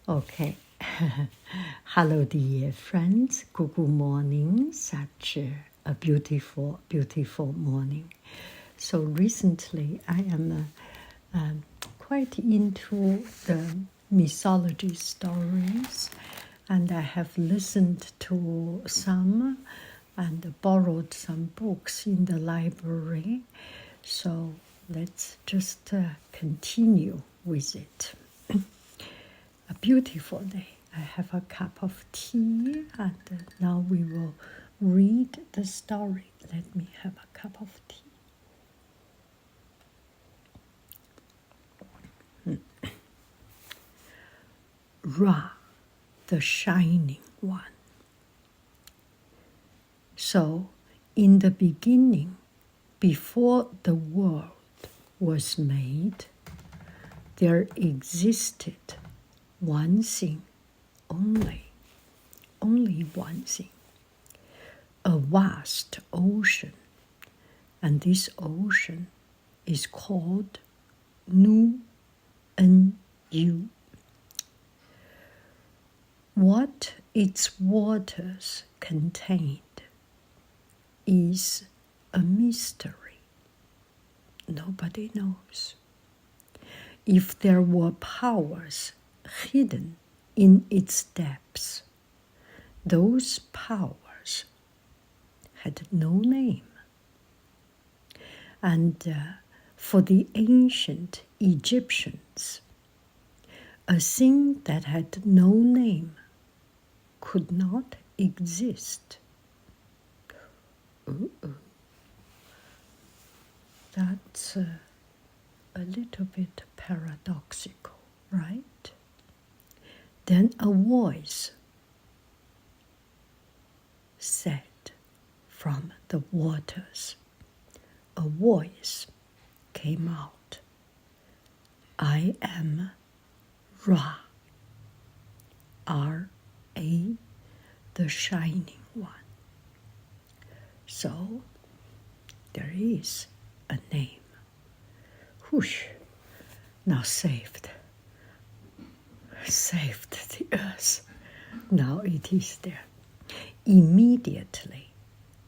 Okay. Hello, dear friends. Good morning. Such a beautiful, beautiful morning. So recently, I am quite into the mythology stories, and I have listened to some and borrowed some books in the library. So let's just continue with it. A beautiful day. I have a cup of tea, and now we will read the story. Let me have a cup of tea. Ra, the Shining One. So, in the beginning, before the world was made, there existed one thing only one thing, a vast ocean, and this ocean is called Nu-En-Yu. What its waters contained is a mystery. Nobody knows. If there were powers hidden in its depths, those powers had no name. And for the ancient Egyptians, a thing that had no name could not exist. That's a little bit paradoxical, right? Then a voice said from the waters, a voice came out, I am Ra, R-A, the Shining One. So there is a name. Whoosh, now saved the earth. Now it is there. Immediately,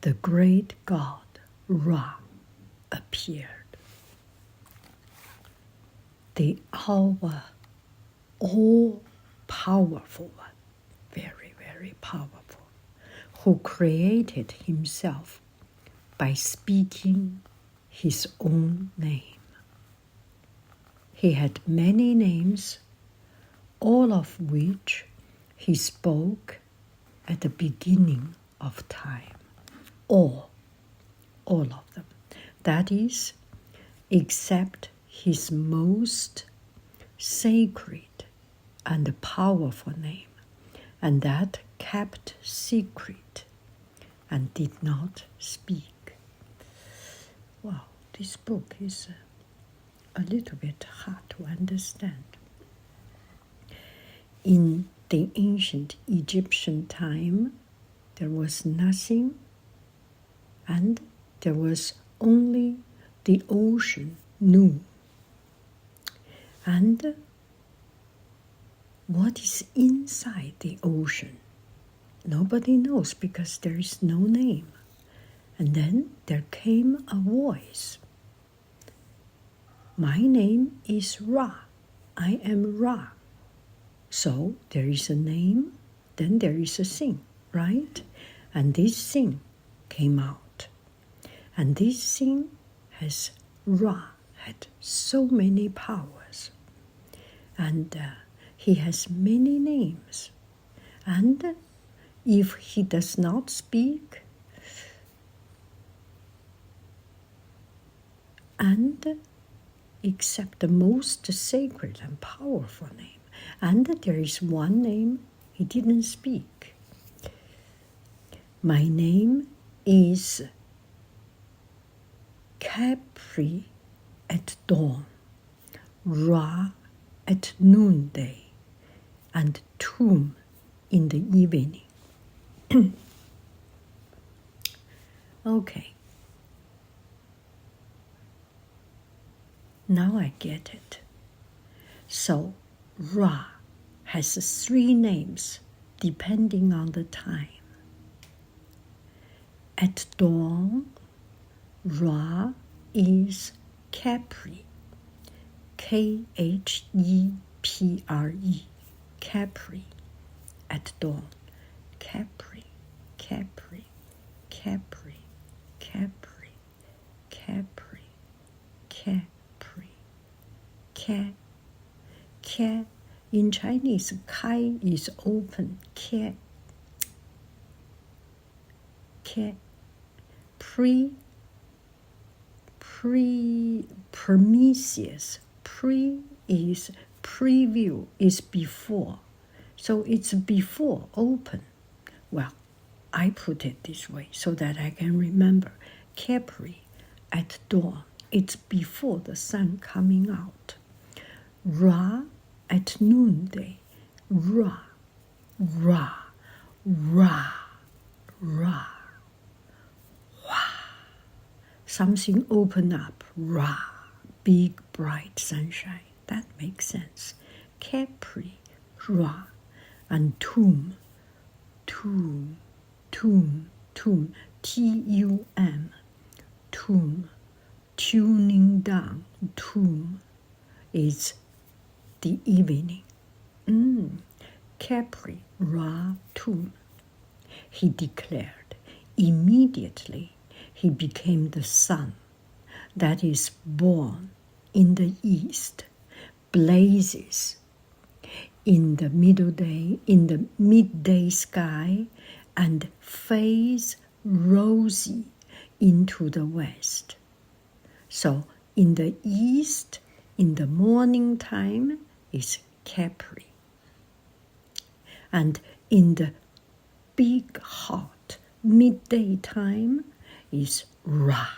the great god Ra appeared. The all-powerful one, very, very powerful, who created himself by speaking his own name. He had many names, all of which he spoke at the beginning of time. All of them. That is, except his most sacred and powerful name, and that kept secret and did not speak. Wow, this book is a little bit hard to understand. In the ancient Egyptian time, there was nothing, and there was only the ocean, Nu. And what is inside the ocean? Nobody knows because there is no name. And then there came a voice. My name is Ra. I am Ra. So there is a name, then there is a thing, right? And this thing came out. And this thing has Ra, had so many powers. And he has many names. And if he does not speak, and except the most sacred and powerful name, and there is one name he didn't speak. My name is Capri at dawn, Ra at noonday, and Tum in the evening. Okay. Now I get it. So Ra has 3 names depending on the time. At dawn, Ra is Capri, Khepre, Capri. At dawn, Capri, Capri, Capri, Capri, Capri, Capri, Ca. In Chinese, Kai is open, Ca. Prometheus. Pre is preview, is before. So it's before open. Well, I put it this way so that I can remember. Capri, at dawn, it's before the sun coming out. Ra, at noonday. Ra, Ra, Ra, Ra. Something open up, Ra, big bright sunshine. That makes sense. Capri, Ra, and tomb, T-U-M, tomb, tuning down, tomb is the evening. Capri, Ra, tomb. He declared, immediately he became the sun that is born in the east, blazes in the midday sky, and fades rosy into the west. So in the east, in the morning time, is Capri. And in the big hot midday time is Ra.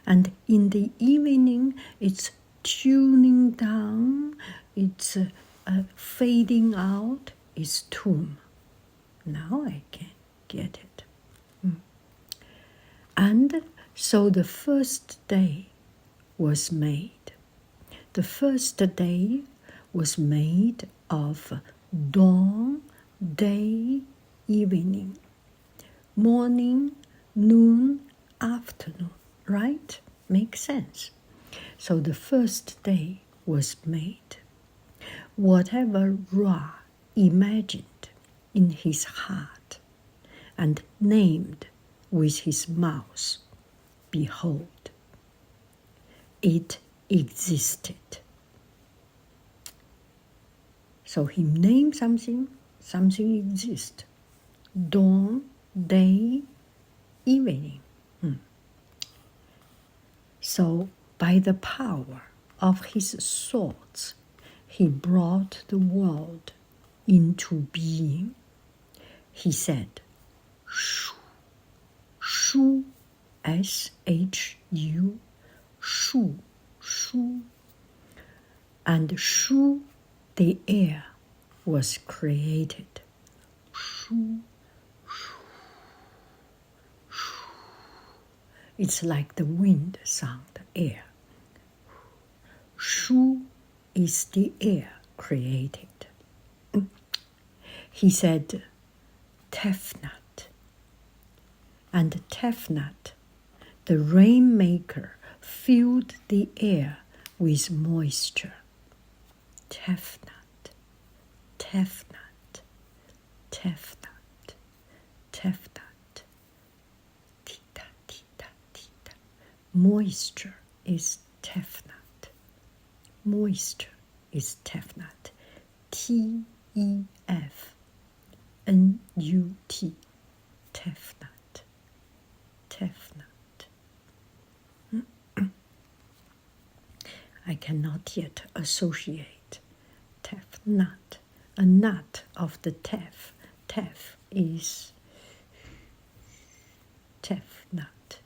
And in the evening, it's tuning down, it's fading out, is tomb. Now I can get it. And so the first day was made. The first day was made of dawn, day, evening, morning, noon, afternoon, right? Makes sense. So the first day was made. Whatever Ra imagined in his heart and named with his mouth, behold, it existed. So he named something, something exists. Dawn, day, evening. So by the power of his thoughts, he brought the world into being. He said, Shu, Shu, S-H-U, Shu, Shu. And Shu, the air, was created. Shu, Shu, Shu. It's like the wind sound, air. Shu is the air created. He said, Tefnut. And Tefnut, the rainmaker, filled the air with moisture. Tefnut, Tefnut, Tefnut, Tefnut. Tita, tita, tita. Moisture is Tefnut. Moisture is Tefnut. T-E-F-N-U-T. Tefnut. Tefnut. I cannot yet associate Tefnut. A nut of the Tef. Tef is Tefnut.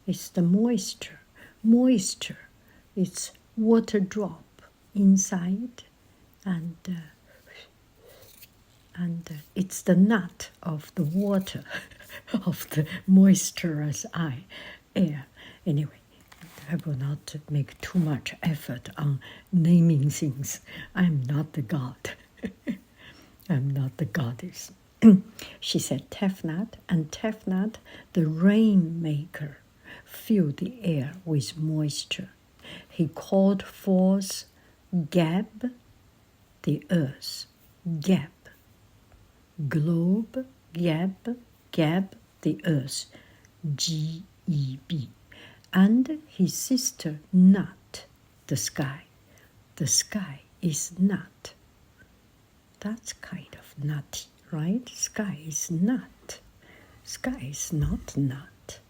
It's the moisture. Moisture, it's water drop inside, and it's the nut of the water, of the moisturous air. Anyway, I will not make too much effort on naming things. I'm not the god. I'm not the goddess. She said Tefnut, and Tefnut, the rainmaker, filled the air with moisture. He called forth Geb, the earth, Geb, globe, Geb, the earth, Geb, and his sister Nut, the sky. The sky is Nut. That's kind of nutty, right? Sky is nut. Sky is not nut.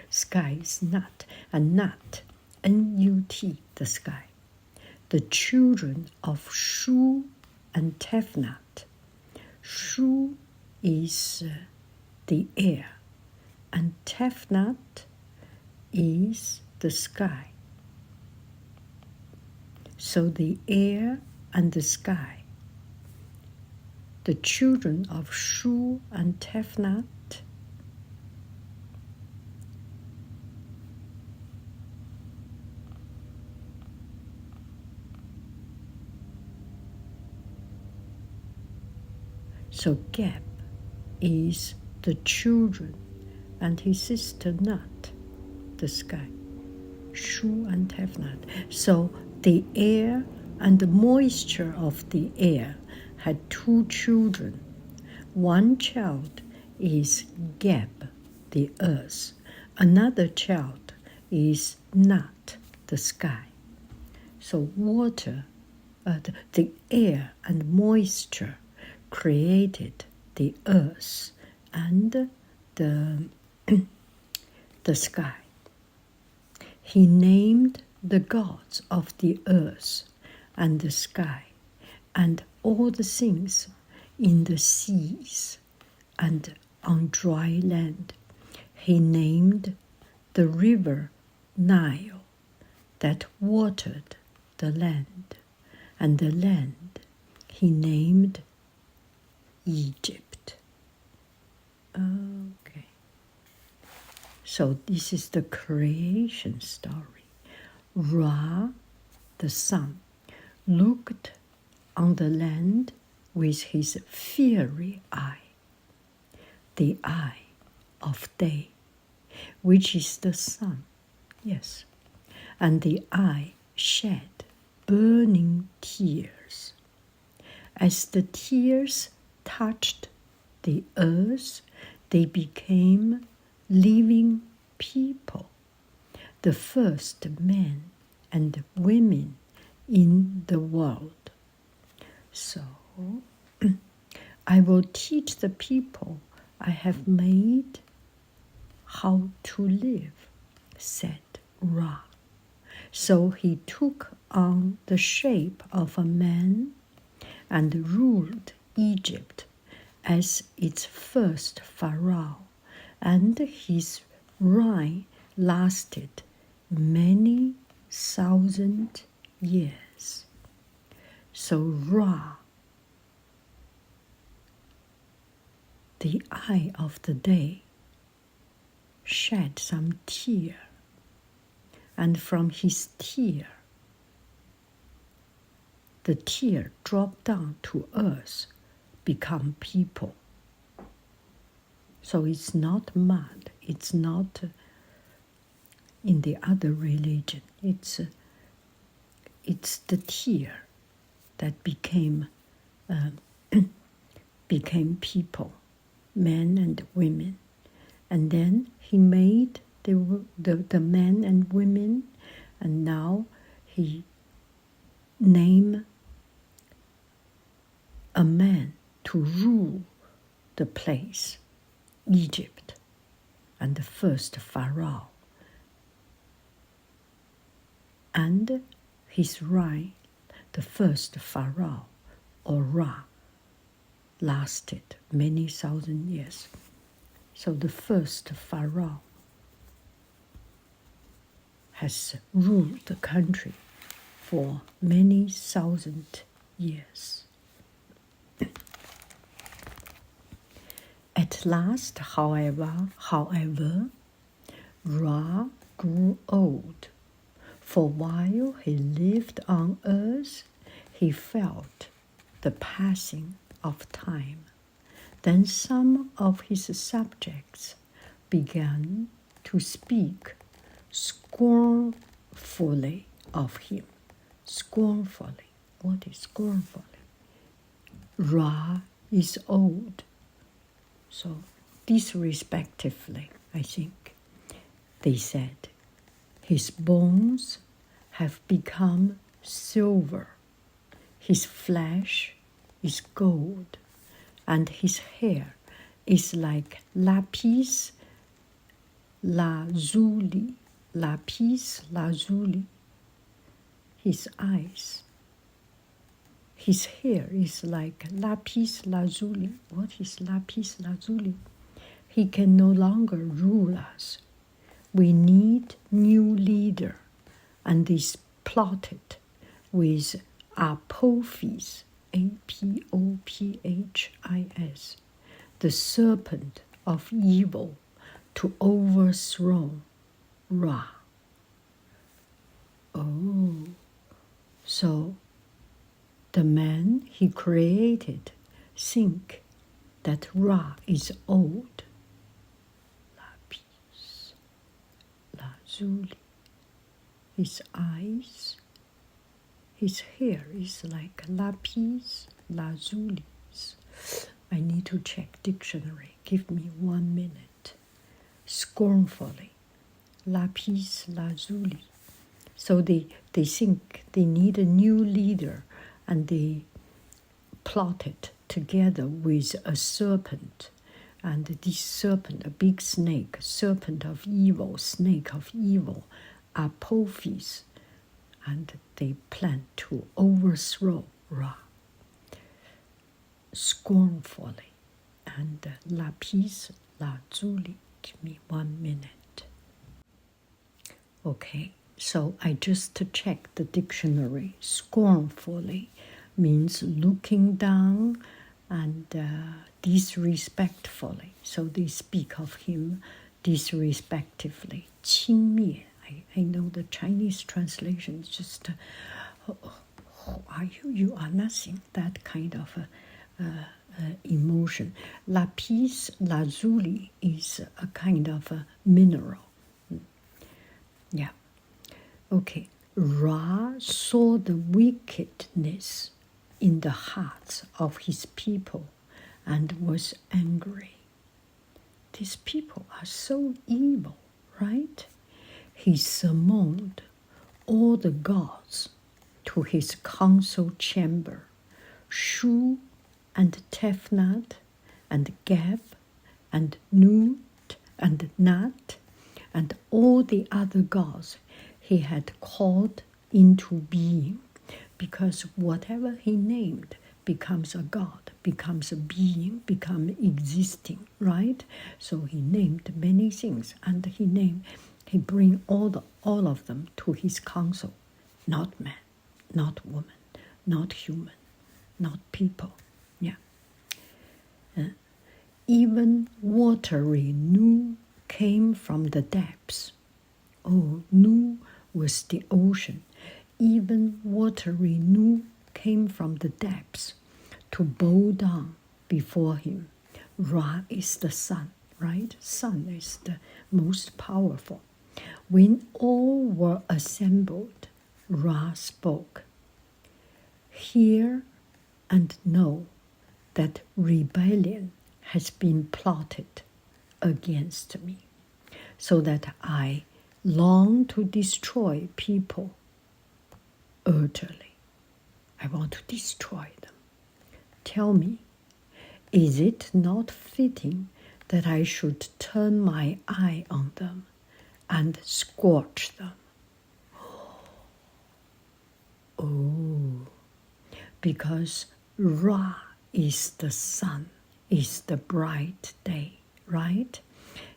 Sky is nut. And nut, N-U-T, the sky. The children of Shu and Tefnut. Shu is the air, and Tefnut is the sky. So the air and the sky, the children of Shu and Tefnut, so Geb is the children and his sister Nut, the sky, Shu and Tefnut. So the air and the moisture of the air had two children. One child is Geb, the earth. Another child is Nut, the sky. So water, the air and moisture created the earth and the sky. He named the gods of the earth and the sky and all the things in the seas and on dry land. He named the river Nile that watered the land, and the land he named Egypt. Okay. So this is the creation story. Ra, the sun, looked on the land with his fiery eye, the eye of day, which is the sun, yes, and the eye shed burning tears. As the tears touched the earth, they became living people, the first men and women in the world. So, I will teach the people I have made how to live, said Ra. So he took on the shape of a man and ruled Egypt as its first pharaoh, and his reign lasted many thousand years. So Ra, the eye of the day, shed some tear, and from his tear, the tear dropped down to earth, become people. So it's not mud, it's not in the other religion, it's the tear that became people, men and women. And then he made the men and women, and now he named a man to rule the place, Egypt, and the first pharaoh. And his reign, the first pharaoh, or Ra, lasted many thousand years. So the first pharaoh has ruled the country for many thousand years. At last, however, Ra grew old. For while he lived on earth, he felt the passing of time. Then some of his subjects began to speak scornfully of him. Scornfully. What is scornfully? Ra is old. So disrespectfully, I think, they said, his bones have become silver, his flesh is gold, and his hair is like lapis lazuli. Lapis lazuli. His eyes. His hair is like lapis lazuli. What is lapis lazuli? He can no longer rule us. We need new leader. And this plotted with Apophis, Apophis, the serpent of evil, to overthrow Ra. Oh, so the man he created think that Ra is old. Lapis lazuli. His eyes, his hair is like lapis lazuli. I need to check dictionary. Give me 1 minute. Scornfully, lapis lazuli. So they think they need a new leader, and they plotted together with a serpent. And this serpent, a big snake, serpent of evil, snake of evil, Apophis, and they plan to overthrow Ra. Scornfully, and lapis lazuli. Give me 1 minute. Okay, so I just checked the dictionary. Scornfully means looking down and disrespectfully. So they speak of him disrespectfully. 轻蔑. I know the Chinese translation is just, who are you? You are nothing. That kind of emotion. Lapis lazuli is a kind of a mineral. Yeah. Okay. Ra saw the wickedness in the hearts of his people and was angry. These people are so evil, right? He summoned all the gods to his council chamber. Shu and Tefnut and Geb and Nut and Nat and all the other gods he had called into being, because whatever he named becomes a god, becomes a being, becomes existing, right? So he named many things, and he bring all of them to his council. Not man, not woman, not human, not people. Yeah. Even watery Nu came from the depths. Oh, Nu was the ocean. Even watery Nu came from the depths to bow down before him. Ra is the sun, right? Sun is the most powerful. When all were assembled, Ra spoke. Hear and know that rebellion has been plotted against me, so that I long to destroy people utterly. I want to destroy them. Tell me, is it not fitting that I should turn my eye on them and scorch them? Oh, because Ra is the sun, is the bright day, right?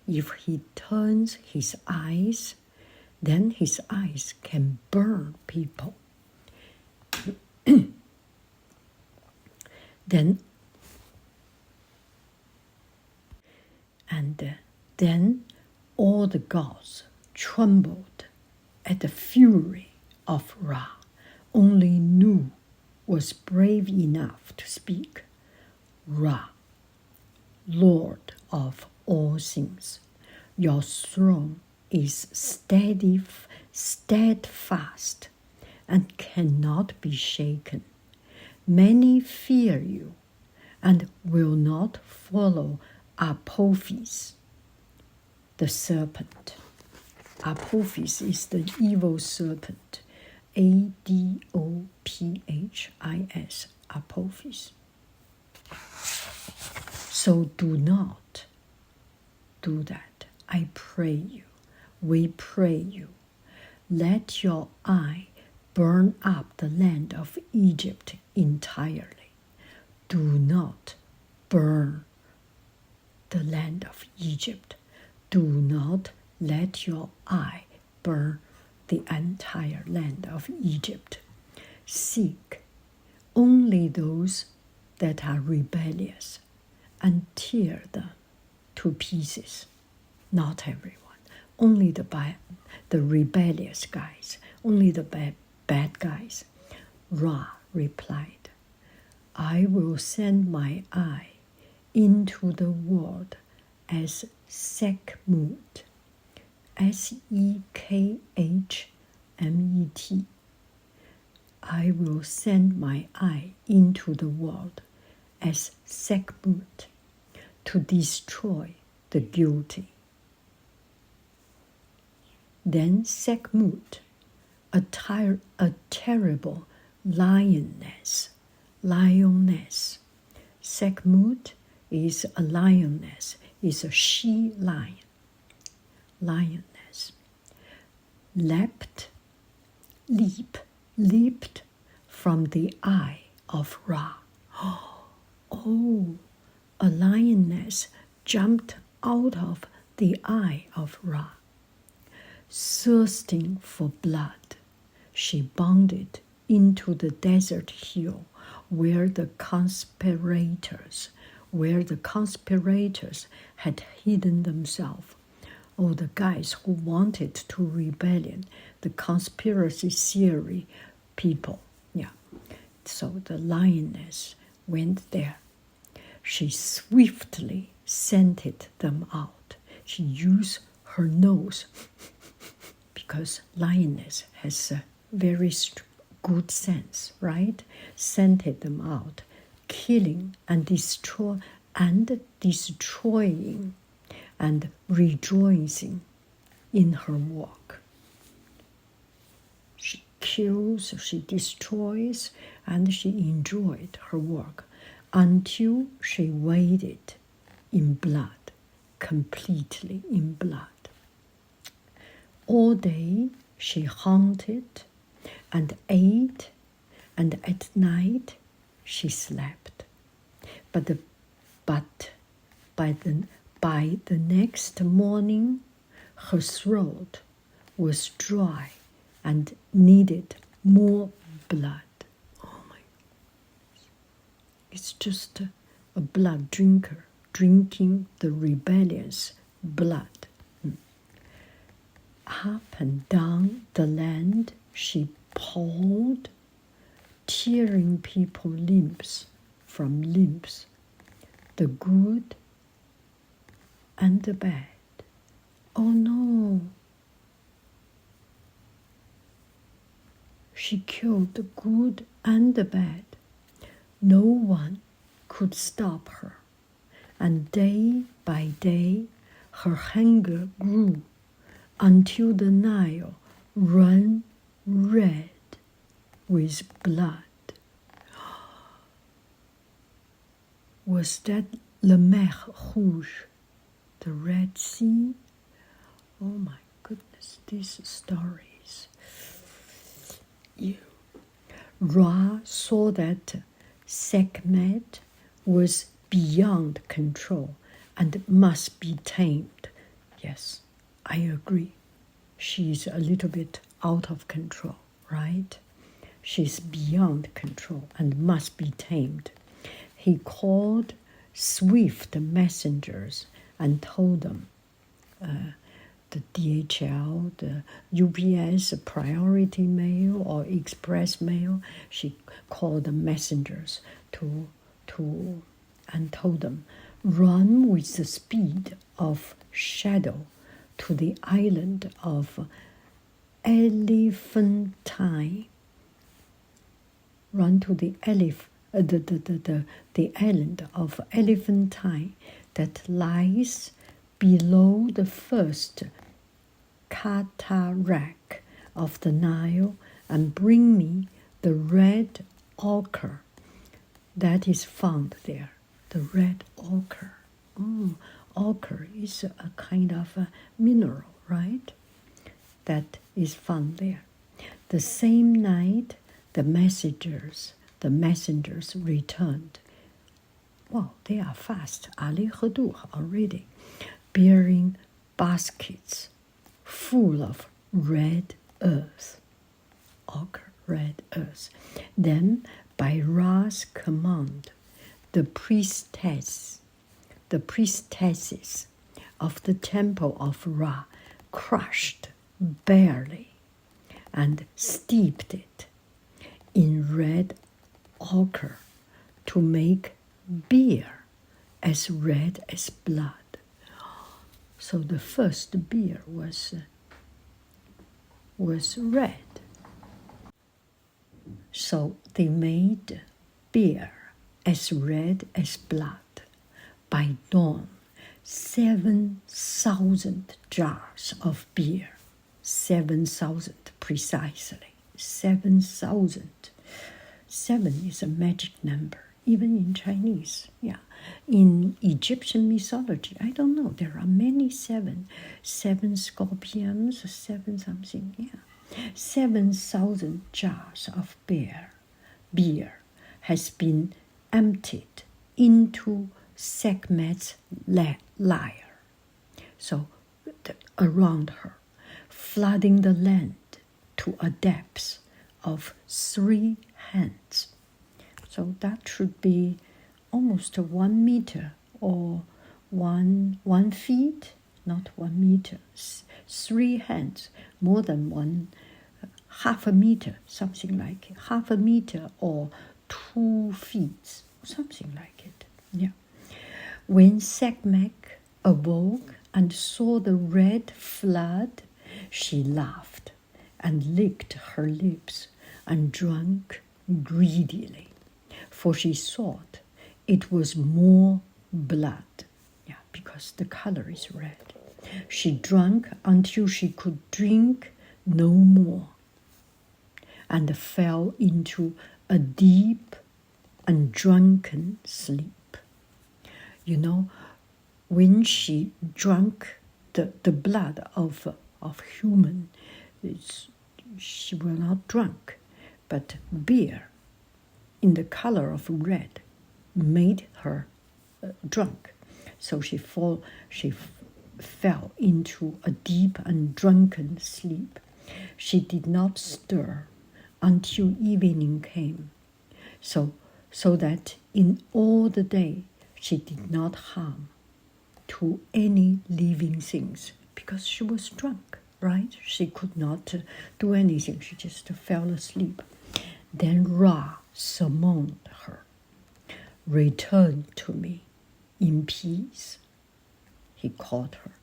If he turns his eyes, then his eyes can burn people. Then all the gods trembled at the fury of Ra. Only Nu was brave enough to speak. Ra, Lord of all things, your throne is steadfast and cannot be shaken. Many fear you and will not follow Apophis, the serpent. Apophis is the evil serpent. Adophis, Apophis. So do not do that. I pray you. We pray you. Let your eye burn up the land of Egypt entirely. Do not burn the land of Egypt. Do not let your eye burn the entire land of Egypt. Seek only those that are rebellious and tear them to pieces. Not everyone, only the rebellious guys, only the bad guys. Ra replied, I will send my eye into the world as Sekhmet, Sekhmet. I will send my eye into the world as Sekhmet to destroy the guilty. Then Sekhmet, a terrible lioness. Sekhmet is a lioness, is a she lion. Lioness. Leaped from the eye of Ra. Oh, a lioness jumped out of the eye of Ra. Thirsting for blood, she bounded into the desert hill where the conspirators had hidden themselves. Oh, the guys who wanted to rebellion, the conspiracy theory people. Yeah. So the lioness went there. She swiftly scented them out. She used her nose because lioness has a very good sense, right? Scented them out, killing and destroying and rejoicing in her work. She kills, she destroys, and she enjoyed her work until she waded in blood, completely in blood. All day she hunted and ate, and at night she slept. But by the next morning, her throat was dry and needed more blood. Oh my! It's just a blood drinker drinking the rebellious blood. Up and down the land she poured, tearing people limbs from limbs, the good and the bad. Oh no! She killed the good and the bad. No one could stop her, and day by day her hunger grew until the Nile ran red with blood. Was that Le Mer Rouge, the Red Sea? Oh my goodness, these stories. Ra saw that Sekhmet was beyond control and must be tamed. Yes, I agree. She's a little bit out of control, right? She's beyond control and must be tamed. He called swift messengers and told them, the DHL, the UPS, priority mail or express mail. She called the messengers and told them, run with the speed of shadow to the island of Elephantine. Run to the island of Elephantine that lies below the first cataract of the Nile, and bring me the red ochre that is found there. The red ochre. Ochre is a kind of a mineral, right? That is found there. The same night, the messengers returned. Wow, they are fast. Ali Hathor already, bearing baskets full of red earth, ochre, red earth. Then, by Ra's command, the priestesses of the temple of Ra crushed barley and steeped it in red ochre to make beer as red as blood. So the first beer was red. So they made beer as red as blood. By dawn, 7,000 jars of beer. 7,000 precisely. 7,000. 7 is a magic number, even in Chinese. Yeah. In Egyptian mythology, I don't know, there are many 7. 7 scorpions, 7 something, yeah. 7,000 jars of beer has been emptied into Sekhmet's lyre. So around her, flooding the land to a depth of 3 hands. So that should be almost 1 meter or 1 feet, not 1 meter, 3 hands, more than 1/2 a meter, something like it, 1/2 a meter or 2 feet, something like it. Yeah. When Sekhmet awoke and saw the red flood, she laughed and licked her lips and drank greedily, for she thought it was more blood. Yeah, because the color is red. She drank until she could drink no more, and fell into a deep and drunken sleep. You know, when she drank the blood of human, she will not drunk, but beer in the color of red made her drunk. So she fell into a deep and drunken sleep. She did not stir until evening came, so that in all the day she did not harm to any living things, because she was drunk, right? She could not do anything. She just fell asleep. Then Ra summoned her. Return to me in peace, he called her.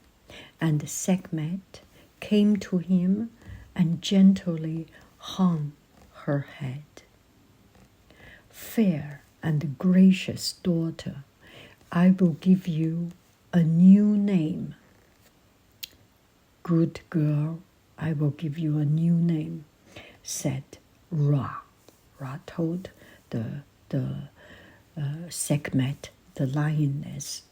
And Sekhmet came to him and gently hung her head. Fair and gracious daughter, I will give you a new name. Good girl, I will give you a new name, said Ra. Ra told the Sekhmet, the lioness.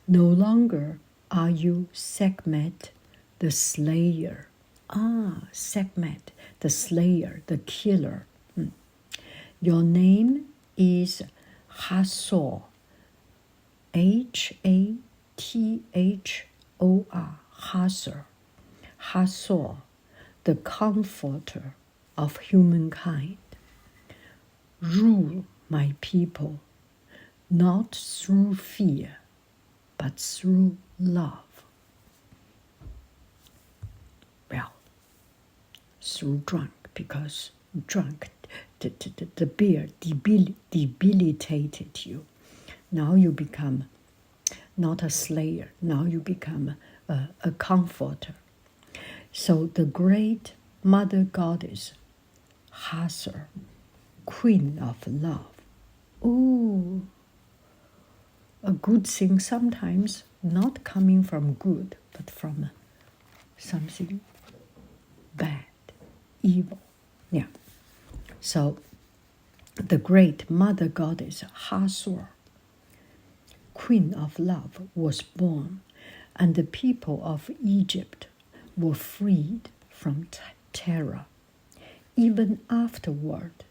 No longer are you Sekhmet, the slayer. Sekhmet, the slayer, the killer. Your name is Hathor, Hathor, Hathor, Hathor, the comforter of humankind. Rule my people, not through fear, but through love. through drunk, because drunk, the beer debilitated you. Now you become not a slayer, now you become a comforter. So the great mother goddess, Hathor, queen of love. Ooh, a good thing sometimes not coming from good, but from something bad, evil. Yeah. So the great mother goddess Hathor, queen of love, was born, and the people of Egypt were freed from terror. Even afterward,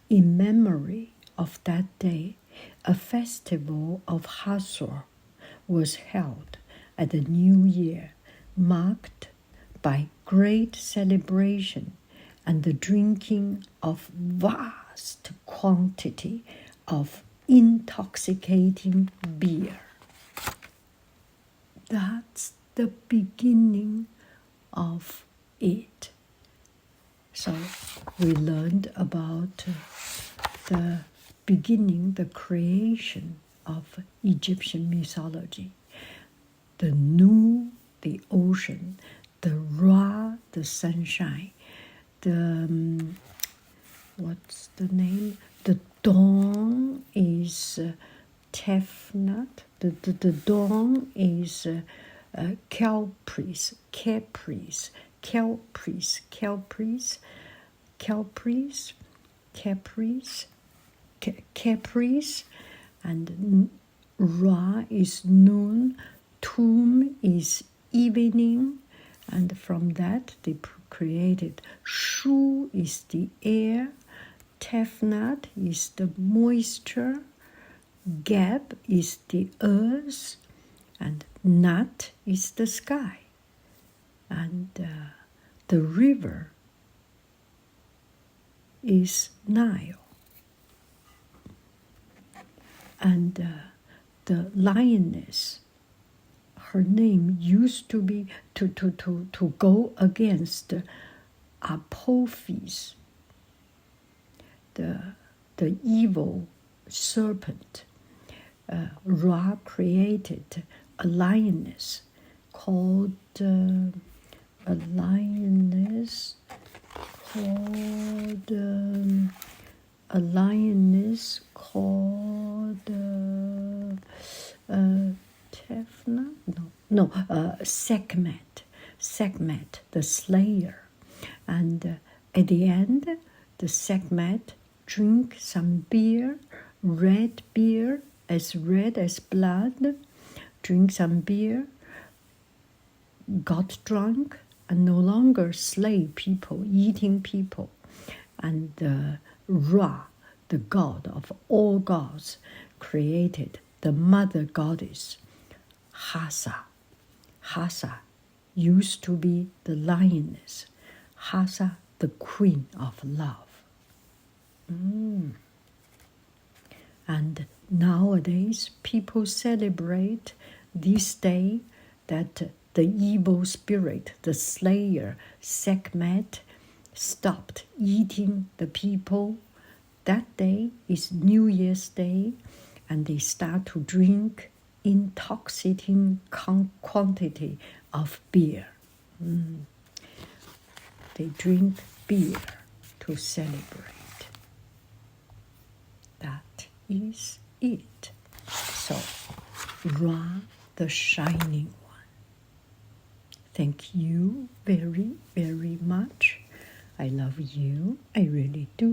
in memory of that day, a festival of Hathor was held at the New Year, marked by great celebration and the drinking of vast quantity of intoxicating beer. That's the beginning of it. So we learned about the beginning, the creation of Egyptian mythology. The Nu, the ocean, the Ra, the sunshine, the, what's the name? The dawn is Tefnut. The dawn is Caprice, and Ra is noon, Tum is evening, and from that they created Shu is the air, Tefnut is the moisture, Geb is the earth, and Nut is the sky. And the river is Nile. And the lioness, her name used to be to go against Apophis, the evil serpent. Ra created a lioness called Tefna? Sekhmet, the slayer. And at the end, the Sekhmet drink some beer, red beer, as red as blood, drink some beer, got drunk, and no longer slay people, eating people. And Ra, the god of all gods, created the mother goddess, Hathor. Hathor used to be the lioness, Hathor, the queen of love. And nowadays, people celebrate this day that the evil spirit, the slayer, Sekhmet, stopped eating the people. That day is New Year's Day, and they start to drink intoxicating quantity of beer. They drink beer to celebrate. That is it. So, Ra, the shining one. Thank you very, very much. I love you. I really do.